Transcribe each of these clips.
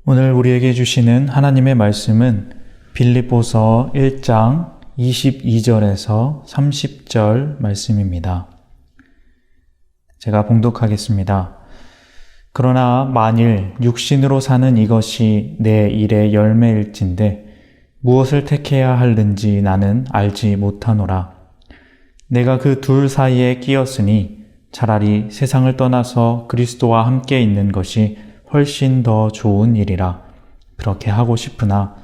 오늘 우리에게 주시는 하나님의 말씀은 빌립보서 1장 22절에서 30절 말씀입니다. 제가 봉독하겠습니다. 그러나 만일 육신으로 사는 이것이 내 일의 열매일진데 무엇을 택해야 할는지 나는 알지 못하노라. 내가 그 둘 사이에 끼었으니 차라리 세상을 떠나서 그리스도와 함께 있는 것이 훨씬 더 좋은 일이라. 그렇게 하고 싶으나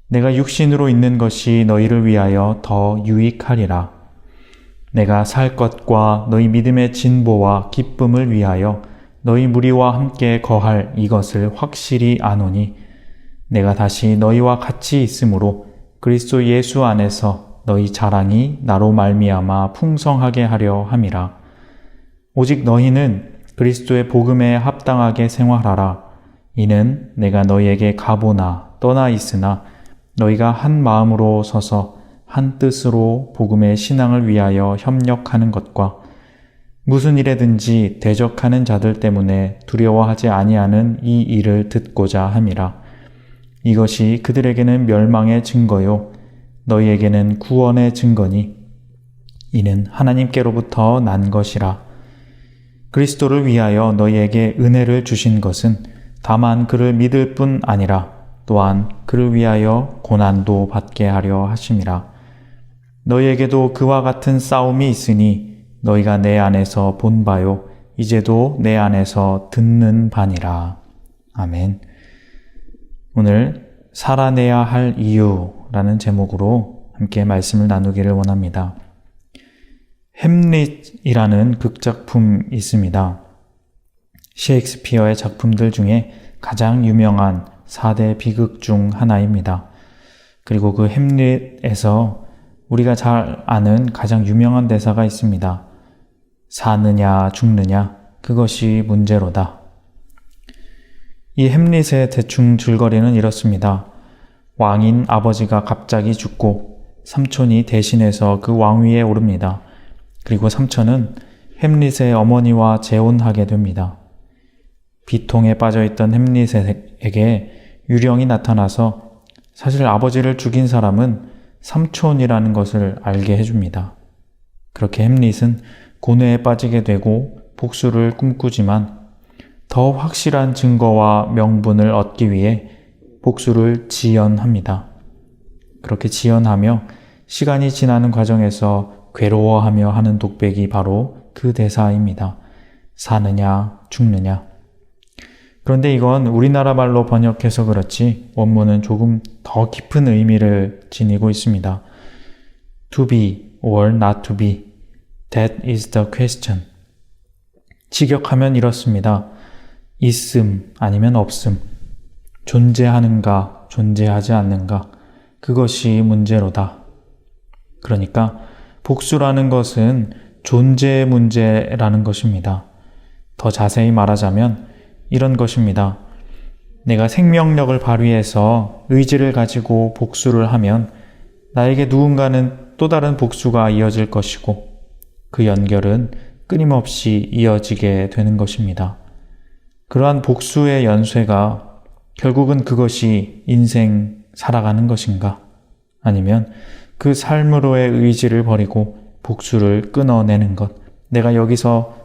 내가 육신으로 있는 것이 너희를 위하여 더 유익하리라. 내가 살 것과 너희 믿음의 진보와 기쁨을 위하여 너희 무리와 함께 거할 이것을 확실히 아노니 내가 다시 너희와 같이 있으므로 그리스도 예수 안에서 너희 자랑이 나로 말미암아 풍성하게 하려 함이라. 오직 너희는 그리스도의 복음에 합당하게 생활하라. 이는 내가 너희에게 가보나 떠나 있으나 너희가 한 마음으로 서서 한 뜻으로 복음의 신앙을 위하여 협력하는 것과 무슨 일에든지 대적하는 자들 때문에 두려워하지 아니하는 이 일을 듣고자 함이라. 이것이 그들에게는 멸망의 증거요 너희에게는 구원의 증거니 이는 하나님께로부터 난 것이라. 그리스도를 위하여 너희에게 은혜를 주신 것은 다만 그를 믿을 뿐 아니라 또한 그를 위하여 고난도 받게 하려 하심이라. 너희에게도 그와 같은 싸움이 있으니 너희가 내 안에서 본 바요 이제도 내 안에서 듣는 바니라. 아멘. 오늘 살아내야 할 이유라는 제목으로 함께 말씀을 나누기를 원합니다. 햄릿이라는 극작품이 있습니다. 셰익스피어의 작품들 중에 가장 유명한 4대 비극 중 하나입니다. 그리고 그 햄릿에서 우리가 잘 아는 가장 유명한 대사가 있습니다. 사느냐 죽느냐 그것이 문제로다. 이 햄릿의 대충 줄거리는 이렇습니다. 왕인 아버지가 갑자기 죽고 삼촌이 대신해서 그 왕위에 오릅니다. 그리고 삼촌은 햄릿의 어머니와 재혼하게 됩니다. 비통에 빠져있던 햄릿에게 유령이 나타나서 사실 아버지를 죽인 사람은 삼촌이라는 것을 알게 해줍니다. 그렇게 햄릿은 고뇌에 빠지게 되고 복수를 꿈꾸지만 더 확실한 증거와 명분을 얻기 위해 복수를 지연합니다. 그렇게 지연하며 시간이 지나는 과정에서 괴로워하며 하는 독백이 바로 그 대사입니다. 사느냐 죽느냐. 그런데 이건 우리나라 말로 번역해서 그렇지 원문은 조금 더 깊은 의미를 지니고 있습니다. To be or not to be. That is the question. 직역하면 이렇습니다. 있음 아니면 없음. 존재하는가 존재하지 않는가. 그것이 문제로다. 그러니까 복수라는 것은 존재의 문제라는 것입니다. 더 자세히 말하자면 이런 것입니다. 내가 생명력을 발휘해서 의지를 가지고 복수를 하면 나에게 누군가는 또 다른 복수가 이어질 것이고 그 연결은 끊임없이 이어지게 되는 것입니다. 그러한 복수의 연쇄가 결국은 그것이 인생 살아가는 것인가? 아니면 그 삶으로의 의지를 버리고 복수를 끊어내는 것, 내가 여기서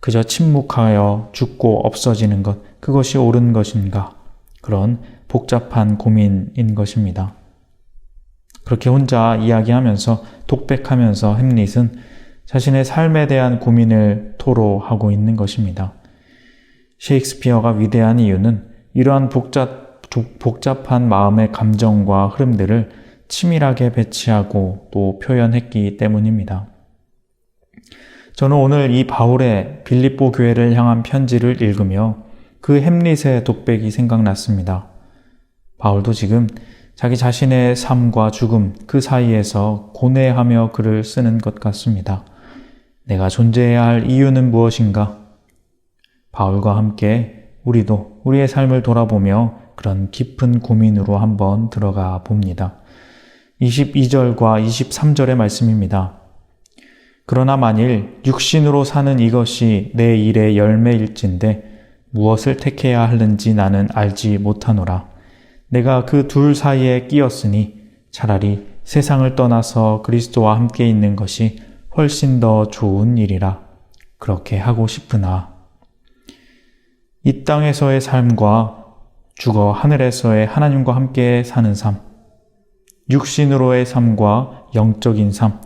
그저 침묵하여 죽고 없어지는 것, 그것이 옳은 것인가? 그런 복잡한 고민인 것입니다. 그렇게 혼자 이야기하면서 독백하면서 햄릿은 자신의 삶에 대한 고민을 토로하고 있는 것입니다. 셰익스피어가 위대한 이유는 이러한 복잡한 마음의 감정과 흐름들을 치밀하게 배치하고 또 표현했기 때문입니다. 저는 오늘 이 바울의 빌립보 교회를 향한 편지를 읽으며 그 햄릿의 독백이 생각났습니다. 바울도 지금 자기 자신의 삶과 죽음 그 사이에서 고뇌하며 글을 쓰는 것 같습니다. 내가 존재해야 할 이유는 무엇인가? 바울과 함께 우리도 우리의 삶을 돌아보며 그런 깊은 고민으로 한번 들어가 봅니다. 22절과 23절의 말씀입니다. 그러나 만일 육신으로 사는 이것이 내 일의 열매일진데 무엇을 택해야 하는지 나는 알지 못하노라. 내가 그 둘 사이에 끼었으니 차라리 세상을 떠나서 그리스도와 함께 있는 것이 훨씬 더 좋은 일이라. 그렇게 하고 싶으나 이 땅에서의 삶과 죽어 하늘에서의 하나님과 함께 사는 삶, 육신으로의 삶과 영적인 삶,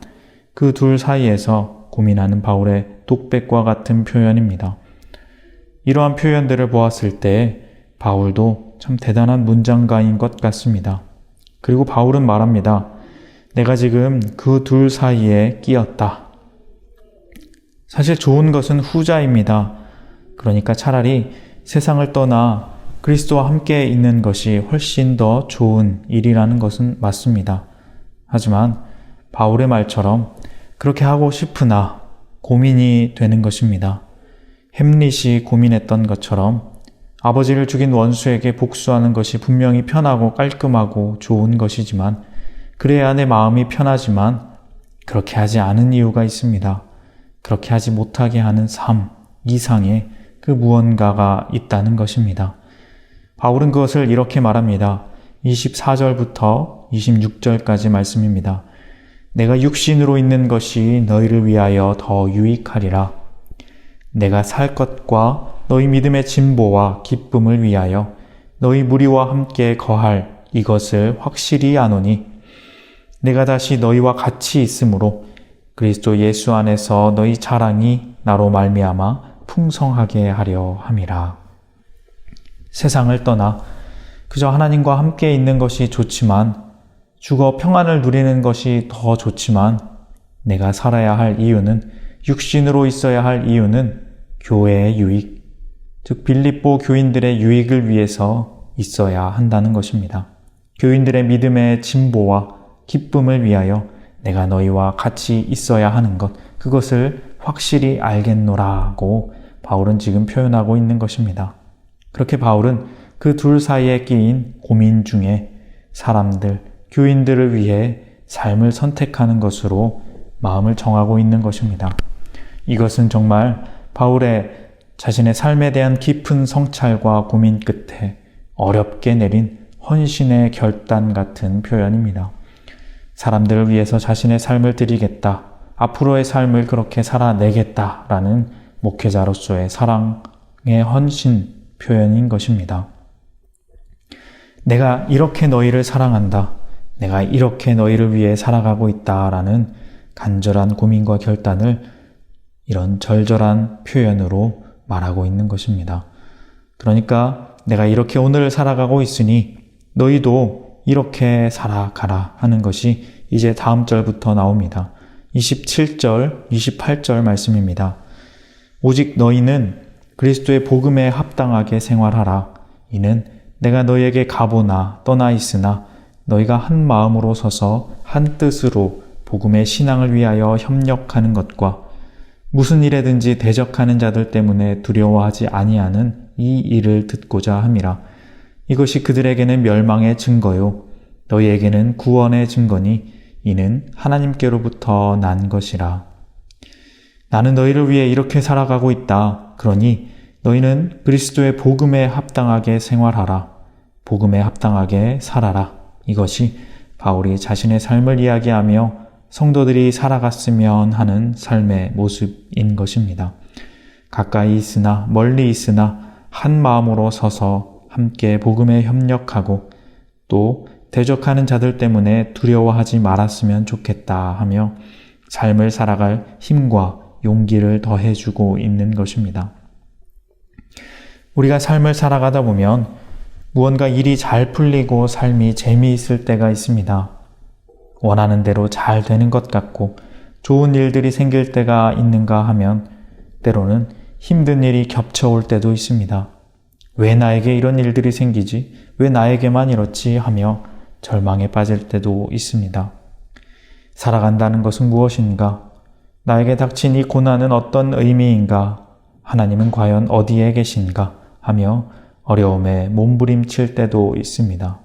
그 둘 사이에서 고민하는 바울의 독백과 같은 표현입니다. 이러한 표현들을 보았을 때 바울도 참 대단한 문장가인 것 같습니다. 그리고 바울은 말합니다. 내가 지금 그 둘 사이에 끼었다. 사실 좋은 것은 후자입니다. 그러니까 차라리 세상을 떠나 그리스도와 함께 있는 것이 훨씬 더 좋은 일이라는 것은 맞습니다. 하지만 바울의 말처럼 그렇게 하고 싶으나 고민이 되는 것입니다. 햄릿이 고민했던 것처럼 아버지를 죽인 원수에게 복수하는 것이 분명히 편하고 깔끔하고 좋은 것이지만 그래야 내 마음이 편하지만 그렇게 하지 않은 이유가 있습니다. 그렇게 하지 못하게 하는 삶 이상의 그 무언가가 있다는 것입니다. 바울은 그것을 이렇게 말합니다. 24절부터 26절까지 말씀입니다. 내가 육신으로 있는 것이 너희를 위하여 더 유익하리라. 내가 살 것과 너희 믿음의 진보와 기쁨을 위하여 너희 무리와 함께 거할 이것을 확실히 아노니 내가 다시 너희와 같이 있으므로 그리스도 예수 안에서 너희 자랑이 나로 말미암아 풍성하게 하려 함이라. 세상을 떠나 그저 하나님과 함께 있는 것이 좋지만 죽어 평안을 누리는 것이 더 좋지만 내가 살아야 할 이유는 육신으로 있어야 할 이유는 교회의 유익, 즉 빌립보 교인들의 유익을 위해서 있어야 한다는 것입니다. 교인들의 믿음의 진보와 기쁨을 위하여 내가 너희와 같이 있어야 하는 것, 그것을 확실히 알겠노라고 바울은 지금 표현하고 있는 것입니다. 그렇게 바울은 그 둘 사이에 끼인 고민 중에 사람들, 교인들을 위해 삶을 선택하는 것으로 마음을 정하고 있는 것입니다. 이것은 정말 바울의 자신의 삶에 대한 깊은 성찰과 고민 끝에 어렵게 내린 헌신의 결단 같은 표현입니다. 사람들을 위해서 자신의 삶을 드리겠다, 앞으로의 삶을 그렇게 살아내겠다라는 목회자로서의 사랑의 헌신 표현인 것입니다. 내가 이렇게 너희를 사랑한다, 내가 이렇게 너희를 위해 살아가고 있다라는 간절한 고민과 결단을 이런 절절한 표현으로 말하고 있는 것입니다. 그러니까 내가 이렇게 오늘을 살아가고 있으니 너희도 이렇게 살아가라 하는 것이 이제 다음 절부터 나옵니다. 27절, 28절 말씀입니다. 오직 너희는 그리스도의 복음에 합당하게 생활하라. 이는 내가 너희에게 가보나 떠나 있으나 너희가 한 마음으로 서서 한 뜻으로 복음의 신앙을 위하여 협력하는 것과 무슨 일에든지 대적하는 자들 때문에 두려워하지 아니하는 이 일을 듣고자 함이라. 이것이 그들에게는 멸망의 증거요 너희에게는 구원의 증거니 이는 하나님께로부터 난 것이라. 나는 너희를 위해 이렇게 살아가고 있다. 그러니 너희는 그리스도의 복음에 합당하게 생활하라. 복음에 합당하게 살아라. 이것이 바울이 자신의 삶을 이야기하며 성도들이 살아갔으면 하는 삶의 모습인 것입니다. 가까이 있으나 멀리 있으나 한 마음으로 서서 함께 복음에 협력하고 또 대적하는 자들 때문에 두려워하지 말았으면 좋겠다 하며 삶을 살아갈 힘과 용기를 더해주고 있는 것입니다. 우리가 삶을 살아가다 보면 무언가 일이 잘 풀리고 삶이 재미있을 때가 있습니다. 원하는 대로 잘 되는 것 같고 좋은 일들이 생길 때가 있는가 하면 때로는 힘든 일이 겹쳐올 때도 있습니다. 왜 나에게 이런 일들이 생기지? 왜 나에게만 이렇지? 하며 절망에 빠질 때도 있습니다. 살아간다는 것은 무엇인가? 나에게 닥친 이 고난은 어떤 의미인가? 하나님은 과연 어디에 계신가? 하며 어려움에 몸부림칠 때도 있습니다.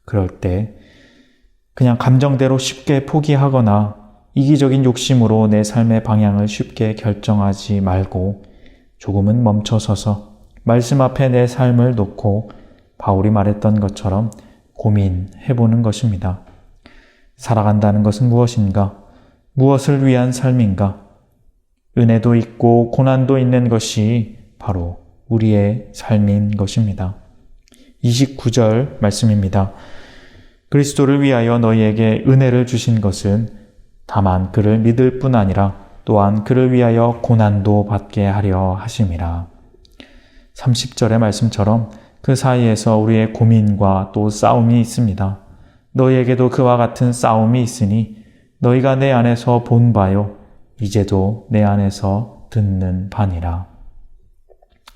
그럴 때 그냥 감정대로 쉽게 포기하거나 이기적인 욕심으로 내 삶의 방향을 쉽게 결정하지 말고 조금은 멈춰서서 말씀 앞에 내 삶을 놓고 바울이 말했던 것처럼 고민해보는 것입니다. 살아간다는 것은 무엇인가? 무엇을 위한 삶인가? 은혜도 있고 고난도 있는 것이 바로 우리의 삶인 것입니다. 29절 말씀입니다. 그리스도를 위하여 너희에게 은혜를 주신 것은 다만 그를 믿을 뿐 아니라 또한 그를 위하여 고난도 받게 하려 하심이라. 30절의 말씀처럼 그 사이에서 우리의 고민과 또 싸움이 있습니다. 너희에게도 그와 같은 싸움이 있으니 너희가 내 안에서 본 바요 이제도 내 안에서 듣는 바니라.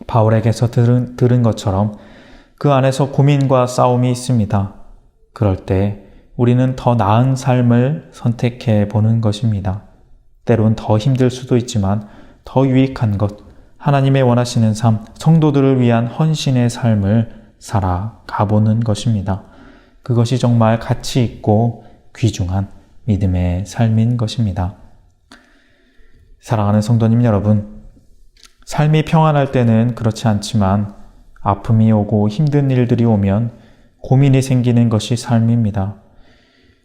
바울에게서 들은 것처럼 그 안에서 고민과 싸움이 있습니다. 그럴 때 우리는 더 나은 삶을 선택해 보는 것입니다. 때론 더 힘들 수도 있지만 더 유익한 것, 하나님의 원하시는 삶, 성도들을 위한 헌신의 삶을 살아가보는 것입니다. 그것이 정말 가치 있고 귀중한 믿음의 삶인 것입니다. 사랑하는 성도님 여러분, 삶이 평안할 때는 그렇지 않지만 아픔이 오고 힘든 일들이 오면 고민이 생기는 것이 삶입니다.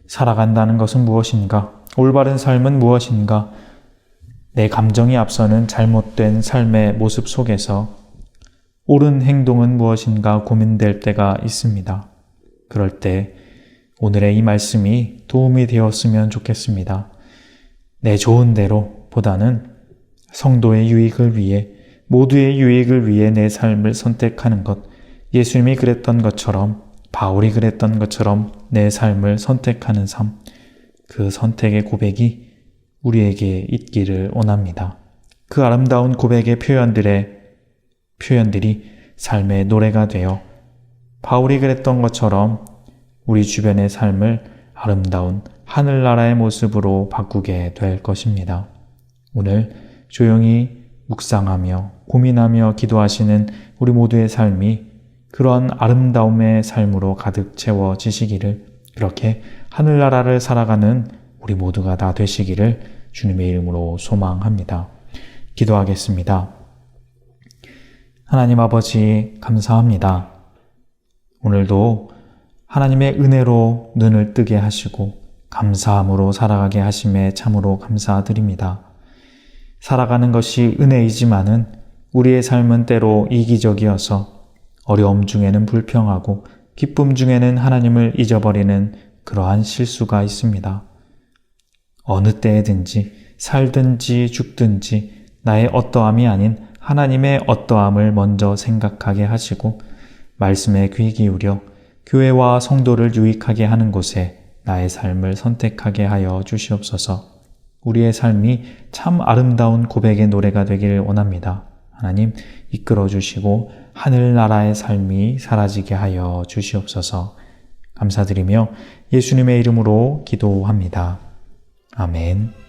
살아간다는 것은 무엇인가? 올바른 삶은 무엇인가? 내 감정이 앞서는 잘못된 삶의 모습 속에서 옳은 행동은 무엇인가 고민될 때가 있습니다. 그럴 때 오늘의 이 말씀이 도움이 되었으면 좋겠습니다. 내 좋은 대로 보다는 성도의 유익을 위해, 모두의 유익을 위해 내 삶을 선택하는 것, 예수님이 그랬던 것처럼, 바울이 그랬던 것처럼 내 삶을 선택하는 삶, 그 선택의 고백이 우리에게 있기를 원합니다. 그 아름다운 고백의 표현들이 삶의 노래가 되어 바울이 그랬던 것처럼 우리 주변의 삶을 아름다운 하늘나라의 모습으로 바꾸게 될 것입니다. 오늘 조용히 묵상하며 고민하며 기도하시는 우리 모두의 삶이 그러한 아름다움의 삶으로 가득 채워지시기를, 그렇게 하늘나라를 살아가는 우리 모두가 다 되시기를 주님의 이름으로 소망합니다. 기도하겠습니다. 하나님 아버지 감사합니다. 오늘도 하나님의 은혜로 눈을 뜨게 하시고 감사함으로 살아가게 하심에 참으로 감사드립니다. 살아가는 것이 은혜이지만은 우리의 삶은 때로 이기적이어서 어려움 중에는 불평하고 기쁨 중에는 하나님을 잊어버리는 그러한 실수가 있습니다. 어느 때에든지 살든지 죽든지 나의 어떠함이 아닌 하나님의 어떠함을 먼저 생각하게 하시고 말씀에 귀 기울여 교회와 성도를 유익하게 하는 곳에 나의 삶을 선택하게 하여 주시옵소서. 우리의 삶이 참 아름다운 고백의 노래가 되기를 원합니다. 하나님 이끌어 주시고 하늘나라의 삶이 사라지게 하여 주시옵소서. 감사드리며 예수님의 이름으로 기도합니다. 아멘.